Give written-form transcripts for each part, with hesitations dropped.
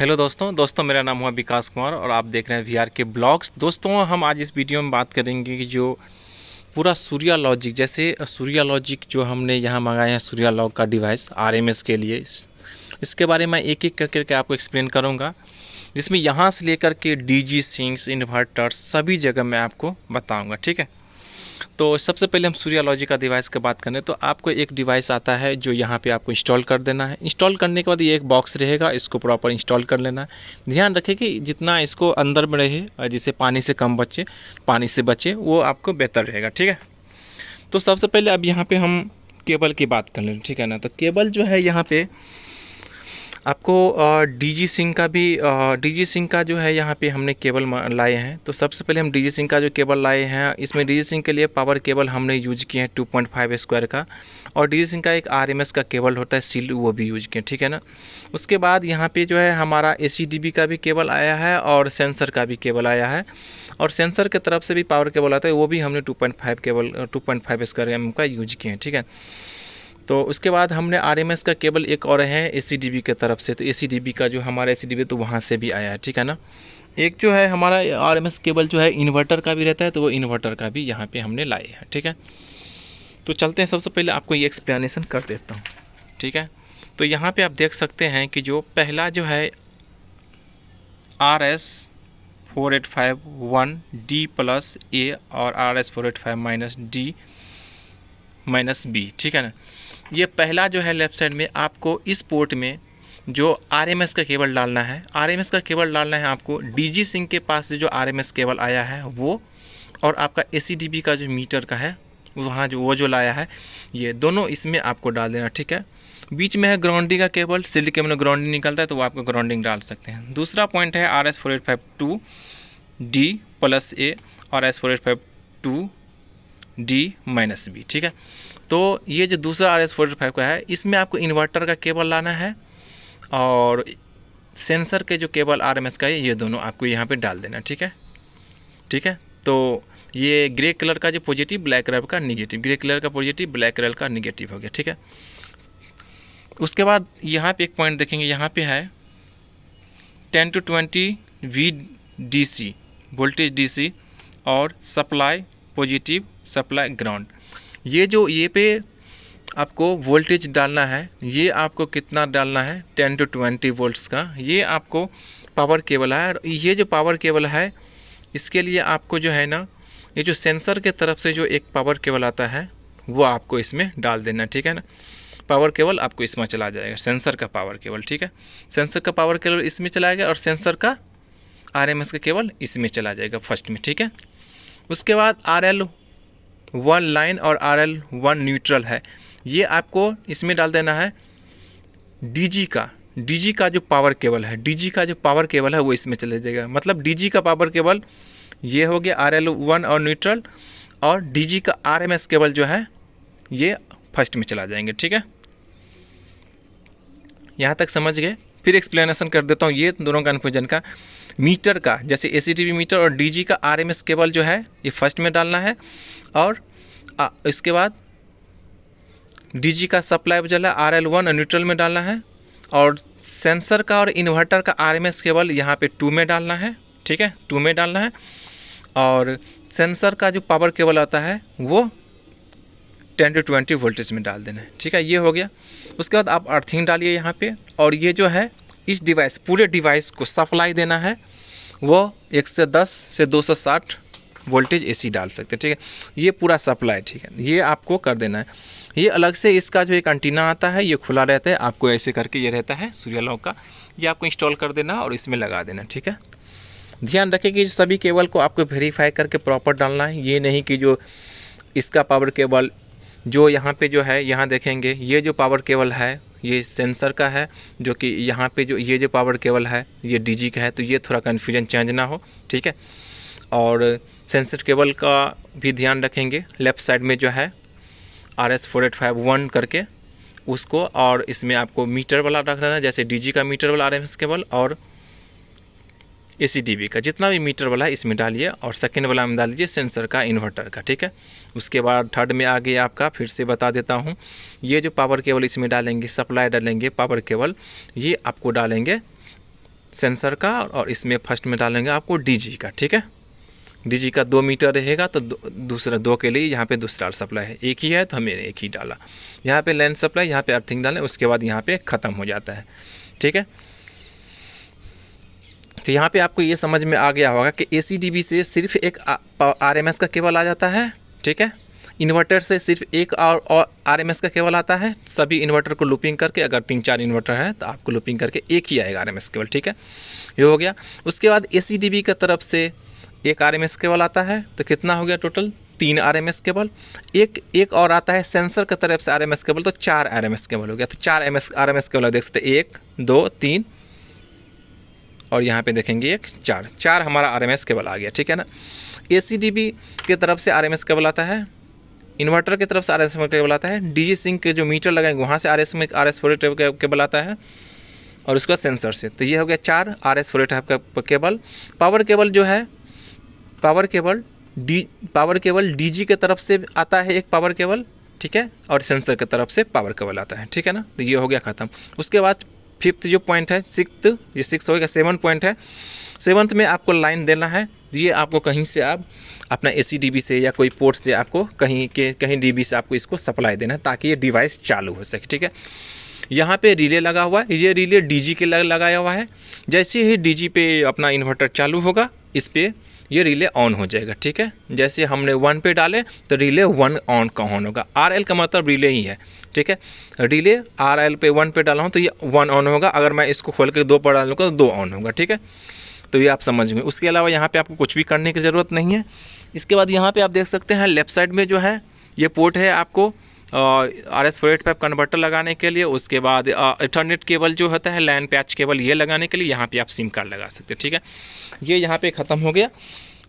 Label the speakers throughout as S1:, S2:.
S1: Hello दोस्तों मेरा नाम हुआ विकास कुमार और आप देख रहे हैं वीआर के ब्लॉग्स। दोस्तों हम आज इस वीडियो में बात करेंगे कि जो पूरा सूर्या लॉजिक, जैसे सूर्या लॉजिक जो हमने यहाँ मंगाए हैं सूर्या लॉग का डिवाइस आरएमएस के लिए, इसके बारे में एक एक करके आपको एक्सप्लेन करूँगा, जिसमें यहाँ से लेकर के डीजी सिंक्स इन्वर्टर्स सभी जगह मैं आपको बताऊँगा। ठीक है, तो सबसे पहले हम सूर्या लॉजिक का डिवाइस की बात करें तो आपको एक डिवाइस आता है जो यहाँ पे आपको इंस्टॉल कर देना है। इंस्टॉल करने के बाद ये एक बॉक्स रहेगा, इसको प्रॉपर इंस्टॉल कर लेना है। ध्यान रखें कि जितना इसको अंदर में रहे और जिसे पानी से कम बचे, पानी से बचे, वो आपको बेहतर रहेगा। ठीक है, तो सबसे पहले अब यहाँ पे हम केबल की बात कर लें। ठीक है ना, तो केबल जो है यहाँ पे आपको डीजी सिंक का जो है यहाँ पे हमने केबल लाए हैं। तो सबसे पहले हम डीजी सिंक का जो केबल लाए हैं, इसमें डीजी सिंक के लिए पावर केबल हमने यूज किए हैं 2.5 स्क्वायर का, और डीजी सिंक का एक आरएमएस का केबल होता है सील्ड, वो भी यूज किए। ठीक है ना, उसके बाद यहाँ पे जो है हमारा एसीडीबी का भी केबल आया है और सेंसर का भी केबल आया है, और सेंसर की तरफ से भी पावर केबल आता है, वो भी हमने 2.5 स्क्वायर का यूज किए हैं। ठीक है, तो उसके बाद हमने आरएमएस का केबल एक और है एसीडीबी की तरफ से, तो एसीडीबी का जो हमारा एसीडीबी तो वहाँ से भी आया है। ठीक है ना, एक जो है हमारा आरएमएस केबल जो है इन्वर्टर का भी रहता है, तो वो इन्वर्टर का भी यहाँ पे हमने लाए हैं। ठीक है, तो चलते हैं, सबसे पहले आपको ये एक्सप्लेनेशन कर देता हूँ। ठीक है, तो यहाँ पे आप देख सकते हैं कि जो पहला जो है RS4851D प्लस ए और RS485 माइनस बी। ठीक है ना, ये पहला जो है लेफ़्ट साइड में आपको इस पोर्ट में जो आरएमएस का केबल डालना है, आरएमएस का केबल डालना है आपको डीजी सिंक के पास से जो आरएमएस केबल आया है वो, और आपका एसीडीबी का जो मीटर का है वहाँ जो लाया है, ये दोनों इसमें आपको डाल देना। ठीक है, बीच में है ग्राउंडिंग का केबल, सील्ड केबल में ग्राउंडिंग निकलता है तो वो आपको ग्राउंडिंग डाल सकते हैं। दूसरा पॉइंट है RS4852D प्लस ए और RS4852D माइनस बी। ठीक है, तो ये जो दूसरा RS45 का है, इसमें आपको इन्वर्टर का केबल लाना है और सेंसर के जो केबल आरएमएस का है, ये दोनों आपको यहाँ पे डाल देना। ठीक है, ठीक है, तो ये ग्रे कलर का जो पॉजिटिव, ब्लैक कलर का निगेटिव, ग्रे कलर का पॉजिटिव, ब्लैक कलर का निगेटिव हो गया। ठीक है, उसके बाद यहाँ पे एक पॉइंट देखेंगे, यहाँ पे है 10 to 20 VDC वोल्टेज डीसी और सप्लाई पॉजिटिव, सप्लाई ग्राउंड। ये जो ये पे आपको वोल्टेज डालना है, ये आपको कितना डालना है 10 to 20 वोल्ट्स का, ये आपको पावर केबल है। और ये जो पावर केबल है, इसके लिए आपको जो है ना, ये जो सेंसर के तरफ से जो एक पावर केबल आता है वो आपको इसमें डाल देना। ठीक है ना, पावर केबल आपको इसमें चला जाएगा, सेंसर का पावर केबल। ठीक है, सेंसर का पावर केबल इसमें चला जाएगा और सेंसर का आरएमएस का केबल इसमें चला जाएगा फर्स्ट में। ठीक है, उसके बाद RL1 लाइन और RL1 न्यूट्रल है, ये आपको इसमें डाल देना है। डीजी का जो पावर केबल है, डीजी का जो पावर केबल है वो इसमें चले जाएगा। मतलब डीजी का पावर केबल ये हो गया RL1 और न्यूट्रल, और डीजी का आरएमएस केबल जो है ये फर्स्ट में चला जाएंगे। ठीक है, यहाँ तक समझ गए। फिर एक्सप्लेनेशन कर देता हूँ ये दोनों कन्फ्यूजन का। मीटर का, जैसे एसीडीबी मीटर और डीजी का आरएमएस केबल जो है ये फर्स्ट में डालना है, और इसके बाद डीजी का सप्लाई जो है RL1 और न्यूट्रल में डालना है, और सेंसर का और इन्वर्टर का आरएमएस केबल यहाँ पे 2 में डालना है। ठीक है, 2 में डालना है, और सेंसर का जो पावर केबल आता है वो 10 to 20 वोल्टेज में डाल देना है। ठीक है, ये हो गया। उसके बाद आप अर्थिंग डालिए यहाँ पे, और ये जो है इस डिवाइस, पूरे डिवाइस को सप्लाई देना है, वो 110 से 260 वोल्टेज एसी डाल सकते हैं। ठीक है, ये पूरा सप्लाई, ठीक है, ये आपको कर देना है। ये अलग से इसका जो एक एंटीना आता है, ये खुला रहता है, आपको ऐसे करके ये रहता है सूर्या लॉग का, ये आपको इंस्टॉल कर देना और इसमें लगा देना। ठीक है, ध्यान रखें कि सभी केबल को आपको वेरीफाई करके प्रॉपर डालना है। ये नहीं कि जो इसका पावर केबल जो यहाँ पे जो है, यहाँ देखेंगे ये जो पावर केबल है ये सेंसर का है, जो कि यहाँ पे जो ये जो पावर केबल है ये डीजी का है, तो ये थोड़ा कन्फ्यूजन चेंज ना हो। ठीक है, और सेंसर केबल का भी ध्यान रखेंगे, लेफ़्ट साइड में जो है RS4851 करके उसको, और इसमें आपको मीटर वाला रख देना, जैसे डीजी का मीटर वाला आरएमएस केबल और एसीडीबी का जितना भी मीटर वाला है इसमें डालिए, और सेकंड वाला में डाल लीजिए सेंसर का, इन्वर्टर का। ठीक है, उसके बाद थर्ड में आ गया आपका, फिर से बता देता हूँ, ये जो पावर केबल इसमें डालेंगे, सप्लाई डालेंगे पावर केबल, ये आपको डालेंगे सेंसर का, और इसमें फर्स्ट में डालेंगे आपको डीजी का, ठीक है। डीजी का 2 मीटर रहेगा, तो दूसरा 2 के लिए यहाँ पे दूसरा सप्लाई है, एक ही है तो हमें एक ही डाला। यहाँ पे लाइन सप्लाई, यहाँ पे अर्थिंग डालें, उसके बाद यहाँ पे ख़त्म हो जाता है, ठीक है। तो यहाँ पे आपको ये समझ में आ गया होगा कि ACDB से सिर्फ एक RMS का केबल आ जाता है, ठीक है। इन्वर्टर से सिर्फ एक और RMS का केबल आता है। सभी इन्वर्टर को लूपिंग करके, अगर 3-4 इन्वर्टर है तो आपको लूपिंग करके एक ही आएगा RMS केबल, ठीक है। ये हो गया। उसके बाद ACDB की तरफ से एक RMS केबल आता है, तो कितना हो गया टोटल? 3 RMS cable. एक और आता है सेंसर की तरफ से RMS केबल, तो 4 RMS केबल हो गया। तो 4 RMS केबल देख सकते हैं, 1 2 3 और यहाँ पे देखेंगे 1 4 हमारा RMS केबल आ गया, ठीक है ना। ACDB की तरफ से RMS केबल आता है, इन्वर्टर की तरफ से RMS केबल आता है, DG सिंक के जो मीटर लगाएंगे वहाँ से RS485 केबल आता है, और उसके बाद सेंसर से। तो ये हो गया 4 RS485 का केबल। पावर केबल जो है, पावर केबल DG के तरफ से आता है एक पावर केबल, ठीक है, और सेंसर की तरफ से पावर केबल आता है, ठीक है ना। तो ये हो गया ख़त्म। उसके बाद 5th जो पॉइंट है, 6th हो गया, 7th पॉइंट है। 7th में आपको लाइन देना है। ये आपको कहीं से आप अपना ACDB से या कोई पोर्ट से आपको कहीं DB से आपको इसको सप्लाई देना है, ताकि ये डिवाइस चालू हो सके, ठीक है। यहाँ पे रिले लगा हुआ है, ये रिले DG के लगाया हुआ है। जैसे ही DG पे अपना इन्वर्टर चालू होगा, इस पे ये रिले ऑन हो जाएगा, ठीक है। जैसे हमने 1 पे डाले तो रिले 1 ऑन होगा। RL का मतलब रिले ही है, ठीक है। रिले RL पे 1 पे डाला हूँ तो ये 1 ऑन होगा। अगर मैं इसको खोल कर 2 पर डालूँगा तो 2 ऑन होगा, ठीक है। तो ये आप समझ गए। उसके अलावा यहाँ पे आपको कुछ भी करने की ज़रूरत नहीं है। इसके बाद यहाँ पे आप देख सकते हैं लेफ़्ट साइड में जो है ये पोर्ट है आपको RS485 कन्वर्टर लगाने के लिए। उसके बाद इथरनेट केबल जो होता है, लैन पैच केबल, ये लगाने के लिए यहाँ पे आप सिम कार्ड लगा सकते हैं, ठीक है। ये यहाँ पे ख़त्म हो गया।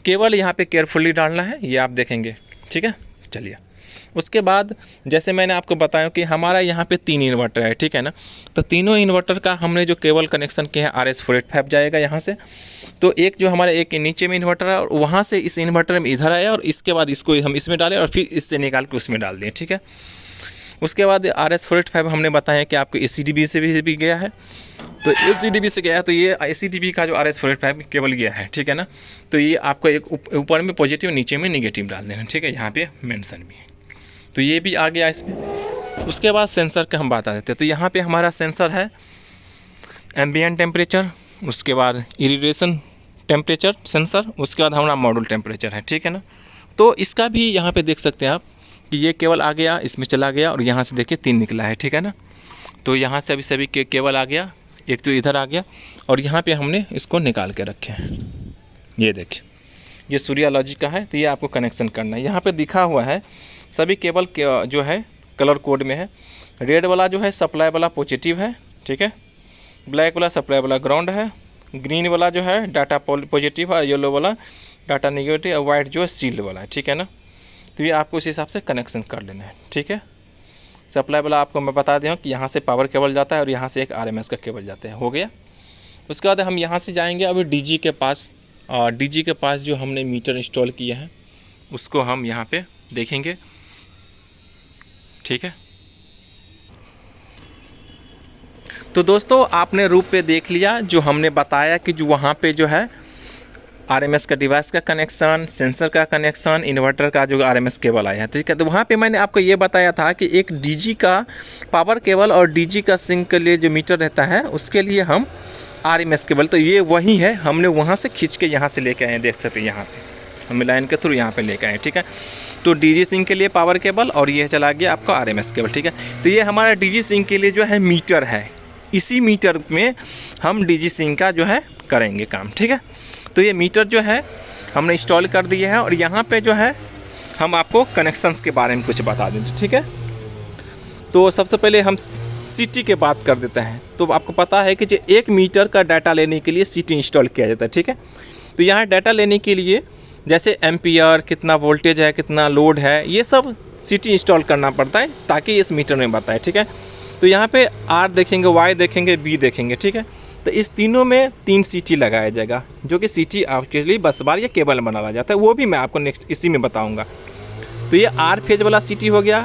S1: केबल यहाँ पे केयरफुली डालना है, ये आप देखेंगे, ठीक है। चलिए, उसके बाद जैसे मैंने आपको बताया कि हमारा यहाँ पे 3 इन्वर्टर है, ठीक है ना। तो तीनों इन्वर्टर का हमने जो केबल कनेक्शन किया है, RS485 जाएगा यहाँ से। तो एक जो हमारे एक नीचे में इन्वर्टर है, और वहाँ से इस इन्वर्टर में इधर आया, और इसके बाद इसको हम इसमें डालें, और फिर इससे निकाल के उसमें डाल दें, ठीक है। उसके बाद RS485 हमने बताया कि आपको ACDB से भी गया है। तो ACDB से गया है, तो ये ACDB का जो RS485 केबल गया है, ठीक है ना। तो ये आपको एक ऊपर में पॉजिटिव, नीचे में नेगेटिव डाल देना, ठीक है। यहाँ पे मेंशन भी है, तो ये भी आ गया इसमें। उसके बाद सेंसर का हम बता देते हैं। तो यहाँ पे हमारा सेंसर है एम्बिएंट टेम्परेचर, उसके बाद इरिडेशन टेम्परेचर सेंसर, उसके बाद हमारा मॉड्यूल टेम्परेचर है, ठीक है ना। तो इसका भी यहाँ पे देख सकते हैं आप कि ये केबल आ गया, इसमें चला गया, और यहाँ से देखिए 3 निकला है, ठीक है ना। तो यहाँ से अभी सभी केबल आ गया, एक तो इधर आ गया, और यहाँ पे हमने इसको निकाल के रखे हैं। ये देखिए, ये सूर्या लॉजिक का है। तो ये आपको कनेक्शन करना है। यहाँ पे दिखा हुआ है सभी केबल जो है कलर कोड में है। रेड वाला जो है सप्लाई वाला पॉजिटिव है, ठीक है। ब्लैक वाला सप्लाई वाला ग्राउंड है। ग्रीन वाला जो है डाटा पॉजिटिव है, येलो वाला डाटा नेगेटिव, और वाइट जो है सील्ड वाला है, ठीक है ना। तो ये आपको उस हिसाब से कनेक्शन कर लेना है, ठीक है। सप्लाई वाला आपको मैं बता दूँ कि यहाँ से पावर केबल जाता है, और यहाँ से एक RMS का केबल जाता है, हो गया। उसके बाद हम यहाँ से जाएंगे अभी DG के पास। DG के पास जो हमने मीटर इंस्टॉल किया है उसको हम यहाँ पे देखेंगे, ठीक है। तो दोस्तों, आपने रूप पे देख लिया जो हमने बताया कि जो वहाँ पे जो है RMS का डिवाइस का कनेक्शन, सेंसर का कनेक्शन, इन्वर्टर का जो RMS केबल आया है, ठीक है। तो वहाँ पे मैंने आपको ये बताया था कि एक DG का पावर केबल और DG का सिंक के लिए जो मीटर रहता है उसके लिए हम RMS केबल, तो ये वही है, हमने वहाँ से खींच के यहाँ से लेके आए, देख सकते हैं यहाँ पे हम लाइन के थ्रू यहाँ पे लेके आए, ठीक है। तो DG सिंक के लिए पावर केबल, और ये चला गया आपका RMS केबल, ठीक है। तो ये हमारा DG सिंक के लिए जो है मीटर है। इसी मीटर में हम DG सिंक का जो है करेंगे काम, ठीक है। तो ये मीटर जो है हमने इंस्टॉल कर दिया है, और यहाँ पे जो है हम आपको कनेक्शंस के बारे में कुछ बता देंगे, ठीक है। तो सबसे पहले हम CT के बात कर देते हैं। तो आपको पता है कि जो 1 मीटर का डाटा लेने के लिए CT इंस्टॉल किया जाता है, ठीक है। तो यहाँ डाटा लेने के लिए जैसे एम्पियर, कितना वोल्टेज है, कितना लोड है, ये सब CT इंस्टॉल करना पड़ता है ताकि इस मीटर में बताए, ठीक है। तो यहाँ पे R देखेंगे, Y देखेंगे, B देखेंगे, ठीक है। तो इस तीनों में 3 CT लगाया जाएगा, जो कि CT आपके लिए बस बार या केबल बनाया जाता है, वो भी मैं आपको नेक्स्ट इसी में बताऊंगा। तो ये R फेज वाला CT हो गया,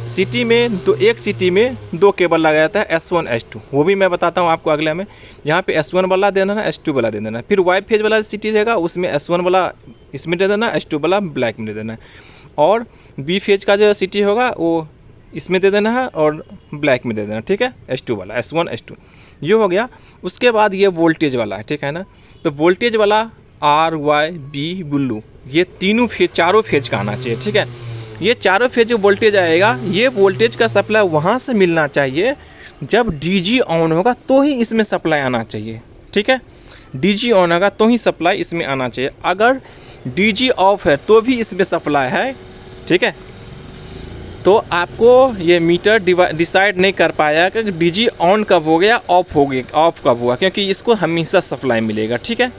S1: सिटी में एक सिटी में 2 केबल लगा जाता है S1 S2, वो भी मैं बताता हूँ आपको अगले में। यहाँ पे S1 वाला दे देना, S2 वाला दे देना। फिर वाई फेज वाला सिटी रहेगा, उसमें S1 वाला इसमें दे देना, S2 वाला ब्लैक में दे देना। और बी फेज का जो सिटी होगा वो इसमें दे देना है और ब्लैक में दे देना, ठीक है, S2 वाला, S1 S2 ये हो गया। उसके बाद ये वोल्टेज वाला है, ठीक है ना। तो वोल्टेज वाला RYB ब्लू, ये तीनों फेज, चारों फेज का आना चाहिए, ठीक है। ये चारों फेज जो वोल्टेज आएगा, ये वोल्टेज का सप्लाई वहाँ से मिलना चाहिए जब DG ऑन होगा तो ही इसमें सप्लाई आना चाहिए, ठीक है। DG ऑन होगा तो ही सप्लाई इसमें आना चाहिए। अगर DG ऑफ है तो भी इसमें सप्लाई है, ठीक है। तो आपको ये मीटर डिसाइड नहीं कर पाया कि DG ऑन कब हो गया, ऑफ हो गया, ऑफ कब हुआ, क्योंकि इसको हमेशा सप्लाई मिलेगा, ठीक है।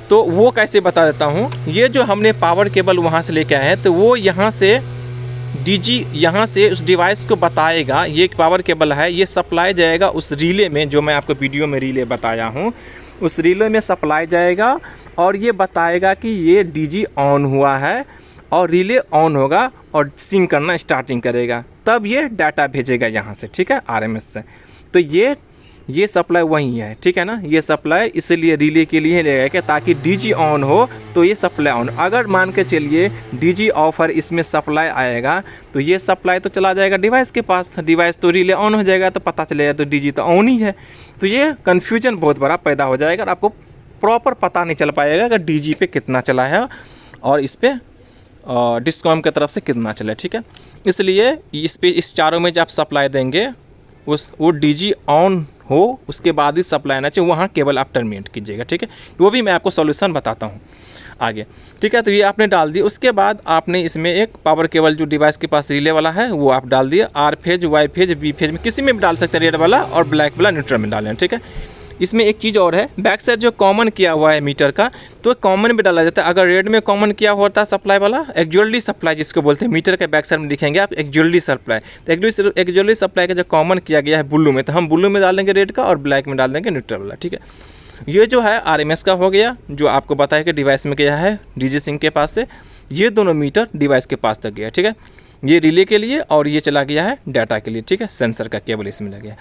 S1: तो वो कैसे बता देता हूँ। ये जो हमने पावर केबल वहाँ से लेके आए हैं, तो वो यहाँ से DG यहाँ से उस डिवाइस को बताएगा, ये एक पावर केबल है, ये सप्लाई जाएगा उस रिले में, जो मैं आपको वीडियो में रिले बताया हूँ, उस रिले में सप्लाई जाएगा और ये बताएगा कि ये DG ऑन हुआ है, और रिले ऑन होगा और सिंक करना स्टार्टिंग करेगा, तब ये डाटा भेजेगा यहाँ से, ठीक है, RMS से। तो ये सप्लाई वही है, ठीक है ना। ये सप्लाई इसलिए रिले के लिए लेगा कि ताकि DG ऑन हो तो ये सप्लाई ऑन। अगर मान के चलिए DG ऑफर इसमें सप्लाई आएगा तो ये सप्लाई तो चला जाएगा डिवाइस के पास, डिवाइस तो रिले ऑन हो जाएगा, तो पता चलेगा तो DG तो ऑन ही है। तो ये कन्फ्यूजन बहुत बड़ा पैदा हो जाएगा और आपको प्रॉपर पता नहीं चल पाएगा कि DG पे कितना चला है और इस पर डिस्कॉम की तरफ से कितना चला, ठीक है। इसलिए इस चारों में जब आप सप्लाई देंगे वो DG ऑन हो उसके बाद ही सप्लाई आना चाहिए, वहाँ केबल आप टर्मिनेट कीजिएगा, ठीक है। वो भी मैं आपको सॉल्यूशन बताता हूँ आगे, ठीक है। तो ये आपने डाल दिया। उसके बाद आपने इसमें एक पावर केबल जो डिवाइस के पास रिले वाला है वो आप डाल दिए। R phase, Y phase, B phase में किसी में भी डाल सकते हैं, रेड वाला और ब्लैक वाला न्यूट्रल में डालें, ठीक है। इसमें एक चीज़ और है, बैक साइड जो कॉमन किया हुआ है मीटर का, तो कॉमन में डाला जाता है। अगर रेड में कॉमन किया होता है सप्लाई वाला, एक्चुअली सप्लाई जिसको बोलते हैं, मीटर के बैक साइड में दिखेंगे आप एक्चुअली सप्लाई, तो एक्चुअली सप्लाई का जो कॉमन किया गया है ब्लू में, तो हम ब्लू में डाल देंगे रेड का और ब्लैक में डाल देंगे न्यूट्रल वाला, ठीक है। ये जो है RMS का हो गया, जो आपको बताया कि डिवाइस में गया है DG सिंक के पास से, ये दोनों मीटर डिवाइस के पास तक गया, ठीक है। ये रिले के लिए और ये चला गया है डाटा के लिए, ठीक है। सेंसर का केबल इसमें लग गया।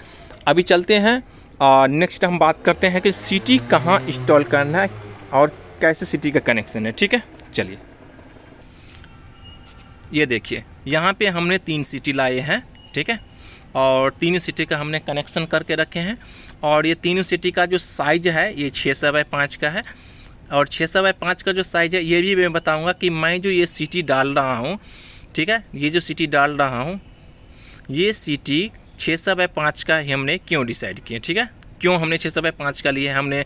S1: अभी चलते हैं नेक्स्ट हम बात करते हैं कि सिटी कहाँ इंस्टॉल करना है और कैसे सिटी का कनेक्शन है, ठीक है। चलिए, ये देखिए यहाँ पे हमने 3 सिटी लाए हैं, ठीक है, और तीनों सिटी का हमने कनेक्शन करके रखे हैं। और ये तीनों सिटी का जो साइज़ है ये 6x5 का है, और 6x5 का जो साइज़ है ये भी मैं बताऊँगा कि मैं जो ये सिटी डाल रहा हूँ, ठीक है, ये जो सिटी डाल रहा हूँ ये सिटी 6x5 का हमने क्यों डिसाइड किया, ठीक है। क्यों हमने 6x5 का लिए, हमने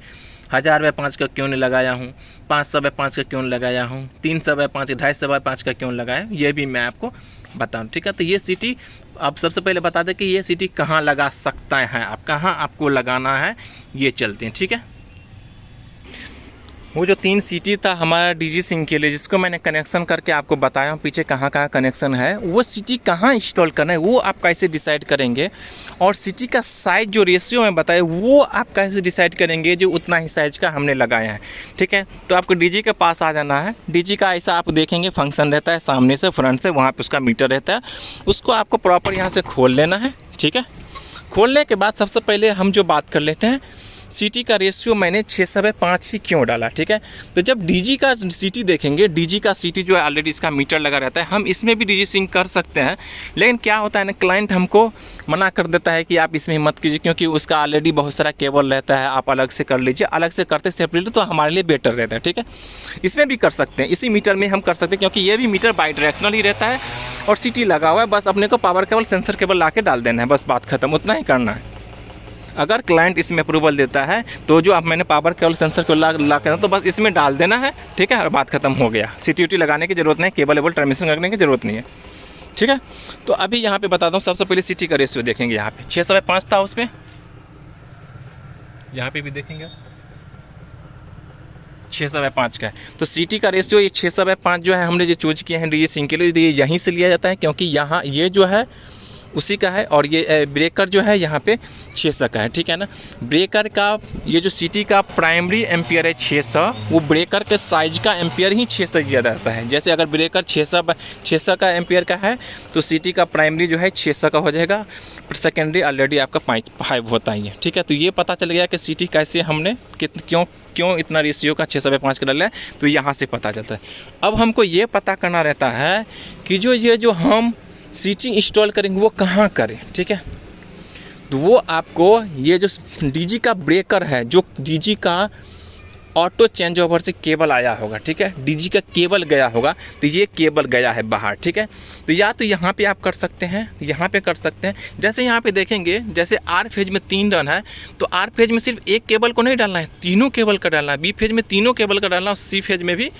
S1: 1000x5 का क्यों नहीं लगाया हूँ, 500x5 का क्यों लगाया हूँ, 300x5, 250x5 का क्यों लगाया, ये भी मैं आपको बताऊँ, ठीक है। तो ये सिटी आप सबसे पहले बता दें कि ये सिटी कहाँ लगा सकता है, आप कहाँ आपको लगाना है, ये चलते हैं, ठीक है। वो जो 3 सिटी था हमारा DG सिंक के लिए, जिसको मैंने कनेक्शन करके आपको बताया हूँ पीछे कहाँ कहाँ कनेक्शन है, वो सिटी कहाँ इंस्टॉल करना है वो आप कैसे डिसाइड करेंगे, और सिटी का साइज़ जो रेशियो में बताया वो आप कैसे डिसाइड करेंगे, जो उतना ही साइज़ का हमने लगाया है, ठीक है। तो आपको DG के पास आ जाना है। DG का ऐसा आप देखेंगे फंक्शन रहता है, सामने से फ्रंट से, वहाँ पर उसका मीटर रहता है, उसको आपको प्रॉपर यहाँ से खोल लेना है, ठीक है। खोलने के बाद सबसे पहले हम जो बात कर लेते हैं, सिटी का रेशियो मैंने 6/5 ही क्यों डाला, ठीक है। तो जब DG का सिटी देखेंगे, DG का सिटी जो है ऑलरेडी इसका मीटर लगा रहता है, हम इसमें भी DG सिंक कर सकते हैं, लेकिन क्या होता है ना, क्लाइंट हमको मना कर देता है कि आप इसमें मत कीजिए, क्योंकि उसका ऑलरेडी बहुत सारा केबल रहता है, आप अलग से कर लीजिए। अलग से करते सेपरेटली तो हमारे लिए बेटर रहता है, ठीक है। इसमें भी कर सकते हैं, इसी मीटर में हम कर सकते हैं, क्योंकि ये भी मीटर बाई डायरेक्शनल ही रहता है और सिटी लगा हुआ है, बस अपने को पावर केबल, सेंसर केबल ला के डाल देना है, बस बात खत्म, उतना ही करना है। अगर क्लाइंट इसमें अप्रूवल देता है तो जो आप मैंने पावर केबल, सेंसर को ला के तो बस इसमें डाल देना है, ठीक है, और बात खत्म हो गया। सिटी लगाने की ज़रूरत नहीं, केबल टर्मिनेशन करने की ज़रूरत नहीं है, ठीक है। तो अभी यहाँ पे बताता हूँ, सबसे पहले सिटी का रेशियो देखेंगे। यहाँ पे 6/5 था, उसमें यहाँ पे भी देखेंगे 6/5 का है। तो सिटी का रेशियो ये 6/5 जो है हमने जो चूज किए हैं DG सिंक के लिए, ये यहीं से लिया जाता है, क्योंकि यहाँ ये जो है उसी का है। और ये ब्रेकर जो है यहाँ पे 600 का है, ठीक है ना। ब्रेकर का ये जो सिटी का प्राइमरी एम्पियर है 600, वो ब्रेकर के साइज का एम्पियर ही 600 ज़्यादा रहता है। जैसे अगर ब्रेकर 600 का एम्पियर का है तो सिटी का प्राइमरी जो है 600 का हो जाएगा, सेकेंडरी ऑलरेडी आपका 5 होता ही है, ठीक है। तो ये पता चल गया कि सिटी कैसे हमने क्यों इतना रेशियो का 600/5 का डाला है, तो यहाँ से पता चलता है। अब हमको ये पता करना रहता है कि जो हम सिटी इंस्टॉल करेंगे वो कहाँ करें, ठीक है। तो वो आपको ये जो डीजी का ब्रेकर है, जो डीजी का ऑटो चेंज ओवर से केबल आया होगा, ठीक है, डीजी का केबल गया होगा, तो ये केबल गया है बाहर, ठीक है। तो या तो यहाँ पे आप कर सकते हैं, यहाँ पे कर सकते हैं। जैसे यहाँ पे देखेंगे, जैसे आर फेज में 3 रन है, तो आर फेज में सिर्फ एक केबल को नहीं डालना है, तीनों केबल का डालना है। बी फेज में तीनों केबल का डालना है, और सी फेज में भी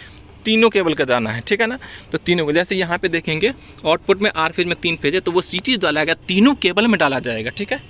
S1: तीनों केबल का जाना है, ठीक है ना। तो तीनों को, जैसे यहाँ पे देखेंगे आउटपुट में आर फेज में 3 फेज है, तो वो सिटी डाला गया, तीनों केबल में डाला जाएगा, ठीक है।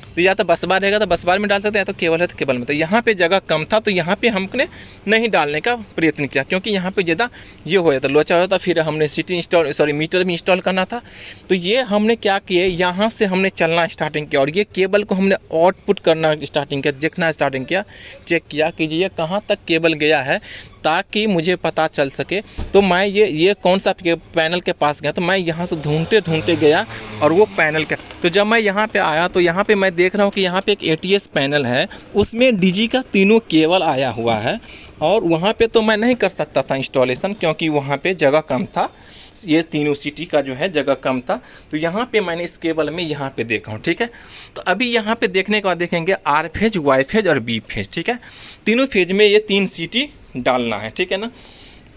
S1: तो या तो बस बार रहेगा तो बस बार में डाल सकते हैं, या तो केबल है तो केबल में। तो यहाँ पे जगह कम था, तो यहाँ पे हमने नहीं डालने का प्रयत्न किया, क्योंकि यहाँ पे ज़्यादा ये हो जाता, लोचा हो जाता। फिर हमने मीटर भी इंस्टॉल करना था। तो ये हमने क्या किए, यहाँ से हमने चलना स्टार्टिंग किया, और ये केबल को हमने आउटपुट करना स्टार्टिंग किया, देखना स्टार्टिंग किया, चेक किया कि ये कहाँ तक केबल गया है, ताकि मुझे पता चल सके। तो मैं ये कौन सा पैनल के पास गया, तो मैं यहाँ से ढूंढते गया, और वो पैनल का, तो जब मैं यहाँ पे आया तो यहाँ पे मैं देख रहा हूँ कि यहाँ पे एक ATS पैनल है, उसमें डीजी का तीनों केबल आया हुआ है। और वहाँ पे तो मैं नहीं कर सकता था इंस्टॉलेशन, क्योंकि वहाँ पे जगह कम था, ये तीनों सिटी का जो है जगह कम था। तो यहाँ पे मैंने इस केबल में यहाँ पे देखा हूँ, ठीक है। तो अभी यहाँ पे देखने के बाद देखेंगे आर फेज, वाई फेज और बी फेज, ठीक है। तीनों फेज में ये 3 सिटी डालना है, ठीक है ना।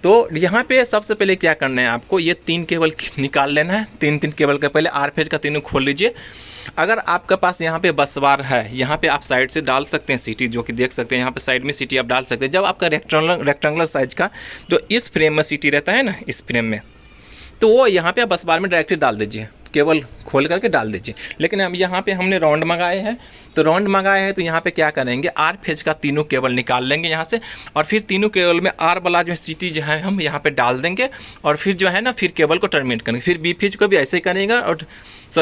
S1: तो यहाँ पे सबसे पहले क्या करना है, आपको ये 3 केबल निकाल लेना है। 3 केबल का पहले आर फेज का तीनों खोल लीजिए। अगर आपके पास यहाँ पे बस बार है, यहाँ पे आप साइड से डाल सकते हैं सिटी, जो कि देख सकते हैं यहाँ पे साइड में सिटी आप डाल सकते हैं। जब आपका रेक्टेंगुलर साइज का जो इस फ्रेम में सिटी रहता है ना, इस फ्रेम में, तो वो यहाँ पे आप बस बार में डायरेक्टली डाल दीजिए, केबल खोल करके डाल दीजिए। लेकिन अब यहाँ पे हमने राउंड मंगाए हैं, तो राउंड मंगाए हैं तो यहाँ पे क्या करेंगे, आर फेज का तीनों केबल निकाल लेंगे यहाँ से, और फिर तीनों केबल में आर वाला जो सिटी जो है हम यहाँ पे डाल देंगे, और फिर जो है ना, फिर केबल को टर्मिनेट करेंगे। फिर बी फेज को भी ऐसे करेंगे, और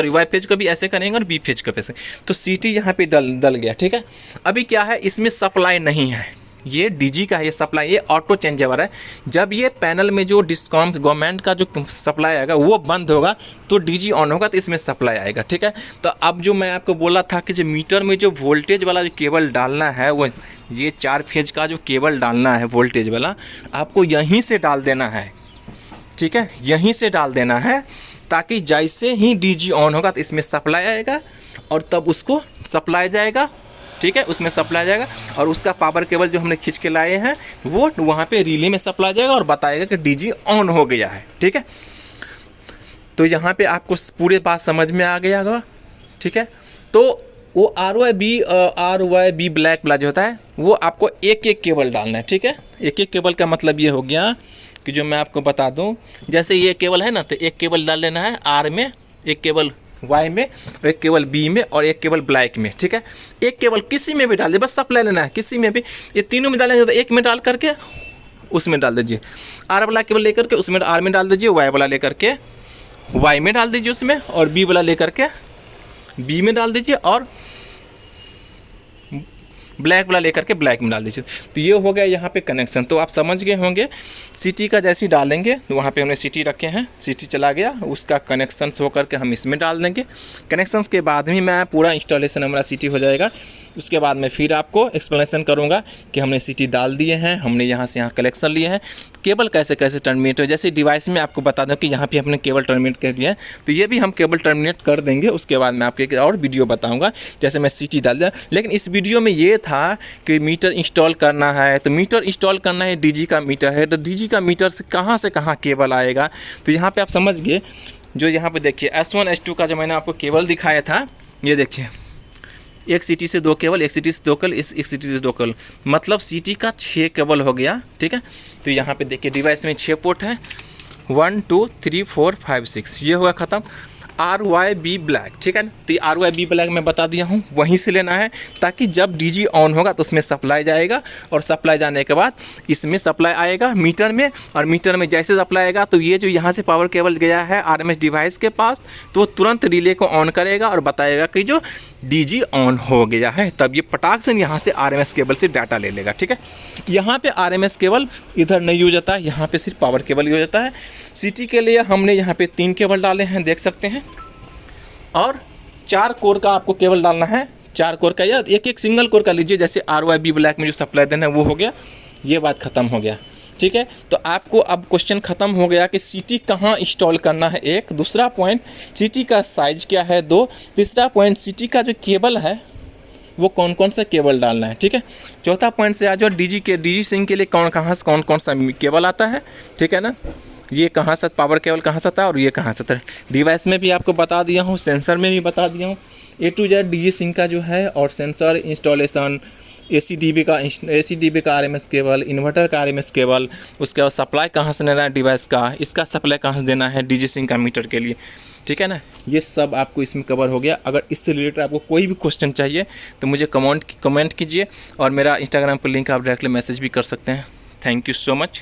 S1: वाई फेज को भी ऐसे करेंगे, और बी फेज को ऐसे। तो सिटी यहाँ पे डल गया, ठीक है। अभी क्या है, इसमें सप्लाई नहीं है, ये डीजी का है ये सप्लाई, ये ऑटो चेंज ओवर है। जब ये पैनल में जो डिस्कॉम गवर्नमेंट का जो सप्लाई आएगा वो बंद होगा, तो डीजी ऑन होगा, तो इसमें सप्लाई आएगा, ठीक है। तो अब जो मैं आपको बोला था कि जो मीटर में जो वोल्टेज वाला जो केबल डालना है, वो ये 4 फेज का जो केबल डालना है वोल्टेज वाला, आपको यहीं से डाल देना है, ठीक है, यहीं से डाल देना है, ताकि जैसे ही डीजी ऑन होगा तो इसमें सप्लाई आएगा, और तब उसको सप्लाई जाएगा, ठीक है, उसमें सप्लाई जाएगा, और उसका पावर केबल जो हमने खींच के लाए हैं वो वहाँ पे रिले में सप्लाई जाएगा, और बताएगा कि डीजी ऑन हो गया है, ठीक है। तो यहाँ पे आपको पूरे बात समझ में आ गया होगा, ठीक है। तो वो RYB ब्लैक वाला जो होता है, वो आपको एक एक केबल डालना है, ठीक है। एक एक केबल का मतलब ये हो गया कि जो मैं आपको बता दूँ, जैसे ये केबल है ना, तो एक केबल डाल लेना है आर में, एक केबल वाई में, और एक केबल बी में, और एक केबल ब्लैक में, ठीक है। एक केबल किसी में भी डाल दीजिए, बस सप्लाई लेना है, किसी में भी। ये तीनों में डालेंगे तो एक में डाल करके उसमें डाल दीजिए, आर वाला केबल लेकर के उसमें आर में डाल दीजिए, वाई वाला लेकर के वाई में डाल दीजिए उसमें, और बी वाला लेकर के बी में डाल दीजिए, और ब्लैक वाला लेकर के ब्लैक में डाल दीजिए। तो ये हो गया यहाँ पे कनेक्शन। तो आप समझ गए होंगे, सिटी का जैसे ही डालेंगे तो वहाँ पे हमने सिटी रखे हैं, सिटी चला गया, उसका कनेक्शन हो करके हम इसमें डाल देंगे। कनेक्शंस के बाद ही मैं पूरा इंस्टॉलेशन हमारा सिटी हो जाएगा। उसके बाद मैं फिर आपको एक्सप्लेनेशन करूँगा कि हमने सिटी डाल दिए हैं, हमने यहाँ से यहाँ कनेक्शन लिए हैं, केबल कैसे कैसे टर्मिनेट हो। जैसे डिवाइस में आपको बता दूँ कि यहाँ पे हमने केबल टर्मिनेट कर दिया है, तो ये भी हम केबल टर्मिनेट कर देंगे। उसके बाद मैं आपको एक और वीडियो बताऊँगा जैसे मैं सिटी डाल दिया। लेकिन इस वीडियो में ये था कि मीटर इंस्टॉल करना है, तो मीटर इंस्टॉल करना है, डीजी का मीटर है, तो डीजी का मीटर से कहाँ केबल आएगा। तो यहाँ पे आप समझ गए, जो यहाँ पे देखिए S1 S2 का जो मैंने आपको केबल दिखाया था, ये देखिए एक सिटी से 2 केबल, एक सिटी से 2 केबल, एक सिटी से 2 केबल, मतलब सिटी का 6 केबल हो गया, ठीक है। तो यहाँ पे देखिए डिवाइस में 6 पोर्ट है, 1 2 3 4 5 6, ये हुआ ख़त्म। RYB ब्लैक, ठीक है ना। तो ये RYB ब्लैक मैं बता दिया हूँ, वहीं से लेना है, ताकि जब DG ऑन होगा तो उसमें सप्लाई जाएगा, और सप्लाई जाने के बाद इसमें सप्लाई आएगा मीटर में, और मीटर में जैसे सप्लाई आएगा तो ये जो यहाँ से पावर केबल गया है RMS डिवाइस के पास, तो वो तुरंत रिले को ऑन करेगा और बताएगा कि जो DG ऑन हो गया है। तब ये पटाख से यहाँ से RMS केबल से डाटा ले लेगा, ठीक है। यहाँ पे RMS केबल इधर नहीं यूज होता है, यहाँ पे सिर्फ पावर केबल यूज होता है। सिटी के लिए हमने यहाँ पे 3 केबल डाले हैं, देख सकते हैं, और 4 कोर का आपको केबल डालना है। 4 कोर का या एक सिंगल कोर का लीजिए, जैसे RYB ब्लैक में जो सप्लाई देना है वो हो गया, ये बात ख़त्म हो गया, ठीक है। तो आपको अब क्वेश्चन ख़त्म हो गया कि सिटी कहाँ इंस्टॉल करना है, एक। दूसरा पॉइंट, सिटी का साइज़ क्या है, 2। तीसरा पॉइंट, सिटी का जो केबल है वो कौन कौन सा केबल डालना है, ठीक है। चौथा पॉइंट से आ जाओ, DG सिंक के लिए कहाँ से कौन सा केबल आता है, ठीक है ना। ये कहाँ से पावर केबल कहाँ से आता है और ये कहाँ से आता है। डिवाइस में भी आपको बता दिया हूँ, सेंसर में भी बता दिया हूँ, A to Z DG sync का जो है, और सेंसर इंस्टॉलेशन, AC/DB का RMS केबल, इन्वर्टर का RMS केबल, उसके बाद सप्लाई कहाँ से लेना है डिवाइस का, इसका सप्लाई कहाँ से देना है DG सिंक का मीटर के लिए, ठीक है ना। ये सब आपको इसमें कवर हो गया। अगर इससे रिलेटेड आपको कोई भी क्वेश्चन चाहिए तो मुझे कमेंट कीजिए, और मेरा इंस्टाग्राम पर लिंक आप डायरेक्टली मैसेज भी कर सकते हैं। Thank you so much.